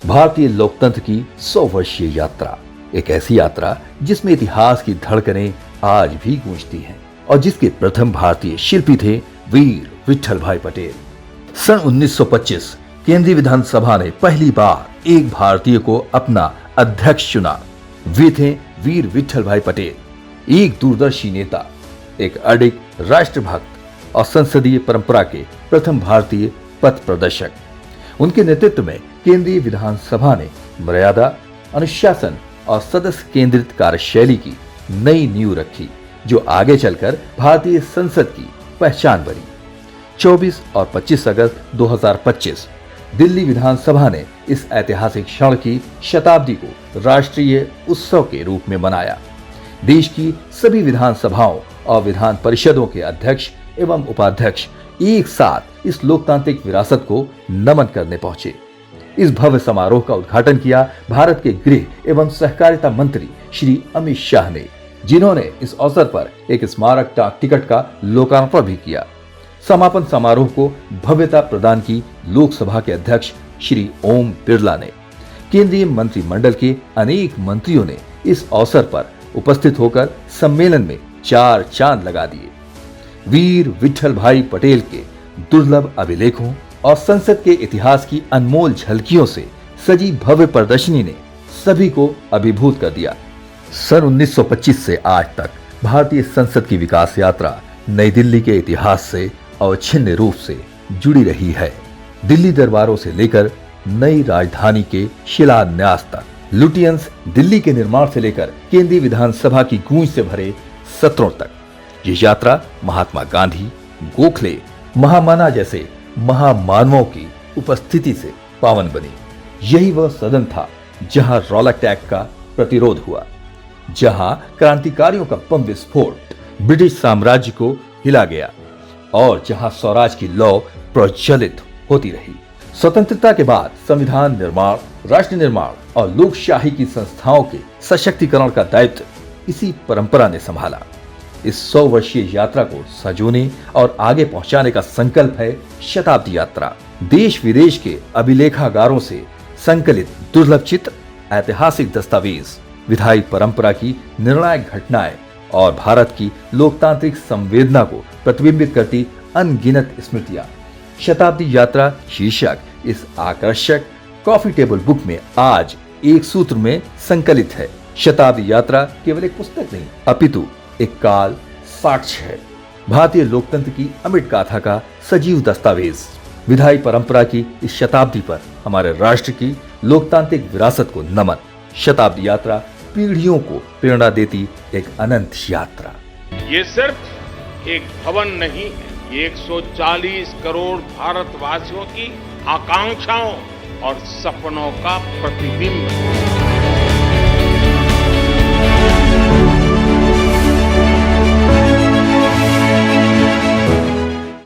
भारतीय लोकतंत्र की 100 वर्षीय यात्रा, एक ऐसी यात्रा जिसमें इतिहास की धड़कनें आज भी गूंजती हैं और जिसके प्रथम भारतीय शिल्पी थे वीर विट्ठल भाई पटेल। सन 1925 केंद्रीय विधानसभा ने पहली बार एक भारतीय को अपना अध्यक्ष चुना। वे थे वीर विट्ठल भाई पटेल, एक दूरदर्शी नेता, एक अडिग राष्ट्रभक्त और संसदीय परंपरा के प्रथम भारतीय पथ प्रदर्शक। उनके नेतृत्व में केंद्रीय विधानसभा ने मर्यादा, अनुशासन और सदस्य केंद्रित कार्यशैली की नई नींव रखी, जो आगे चलकर भारतीय संसद की पहचान बनी। 24 और 25 अगस्त 2025 दिल्ली विधानसभा ने इस ऐतिहासिक क्षण की शताब्दी को राष्ट्रीय उत्सव के रूप में मनाया। देश की सभी विधानसभाओं और विधान परिषदों के अध्यक्ष एवं उपाध्यक्ष एक साथ इस लोकतांत्रिक विरासत को नमन करने पहुंचे। इस भव्य समारोह का उद्घाटन किया भारत के गृह एवं सहकारिता मंत्री श्री अमित शाह ने, जिन्होंने इस अवसर पर एक स्मारक डाक टिकट का लोकार्पण भी किया। समापन समारोह को भव्यता प्रदान की लोकसभा के अध्यक्ष श्री ओम बिरला ने। केंद्रीय मंत्रिमंडल के अनेक मंत्रियों ने इस अवसर पर उपस्थित होकर सम्मेलन में 4 चांद लगा दिए। वीर विट्ठल भाई पटेल के दुर्लभ अभिलेखों और संसद के इतिहास की अनमोल झलकियों से सजी भव्य प्रदर्शनी ने सभी को अभिभूत कर दिया। सन 1925 से आज तक भारतीय संसद की विकास यात्रा नई दिल्ली के इतिहास से अवच्छिन्न रूप से जुड़ी रही है। दिल्ली दरबारों से लेकर नई राजधानी के शिलान्यास तक, लुटियंस दिल्ली के निर्माण से लेकर केंद्रीय विधानसभा की गूंज से भरे सत्रों तक, ये यात्रा महात्मा गांधी, गोखले, महामना जैसे महामानवों की उपस्थिति से पावन बनी। यही वह सदन था जहां रॉलैक्ट एक्ट का प्रतिरोध हुआ, जहां क्रांतिकारियों का बम विस्फोट ब्रिटिश साम्राज्य को हिला गया और जहां स्वराज की लौ प्रज्वलित होती रही। स्वतंत्रता के बाद संविधान निर्माण, राष्ट्र निर्माण और लोकशाही की संस्थाओं के सशक्तिकरण का दायित्व इसी परंपरा ने संभाला। इस 100 वर्षीय यात्रा को सजोने और आगे पहुंचाने का संकल्प है शताब्दी यात्रा। देश विदेश के अभिलेखागारों से संकलित दुर्लभ चित्र, ऐतिहासिक दस्तावेज, विधायी परंपरा की निर्णायक घटनाएं और भारत की लोकतांत्रिक संवेदना को प्रतिबिंबित करती अनगिनत स्मृतियां। शताब्दी यात्रा शीर्षक इस आकर्षक कॉफी टेबल बुक में आज एक सूत्र में संकलित है। शताब्दी यात्रा केवल एक पुस्तक नहीं, अपितु एक काल साक्ष्य है, भारतीय लोकतंत्र की अमिट गाथा का सजीव दस्तावेज। विधायी परंपरा की इस शताब्दी पर हमारे राष्ट्र की लोकतांत्रिक विरासत को नमन। शताब्दी यात्रा पीढ़ियों को प्रेरणा देती एक अनंत यात्रा। ये सिर्फ एक भवन नहीं है, ये 140 करोड़ भारतवासियों की आकांक्षाओं और सपनों का प्रतिबिंब है।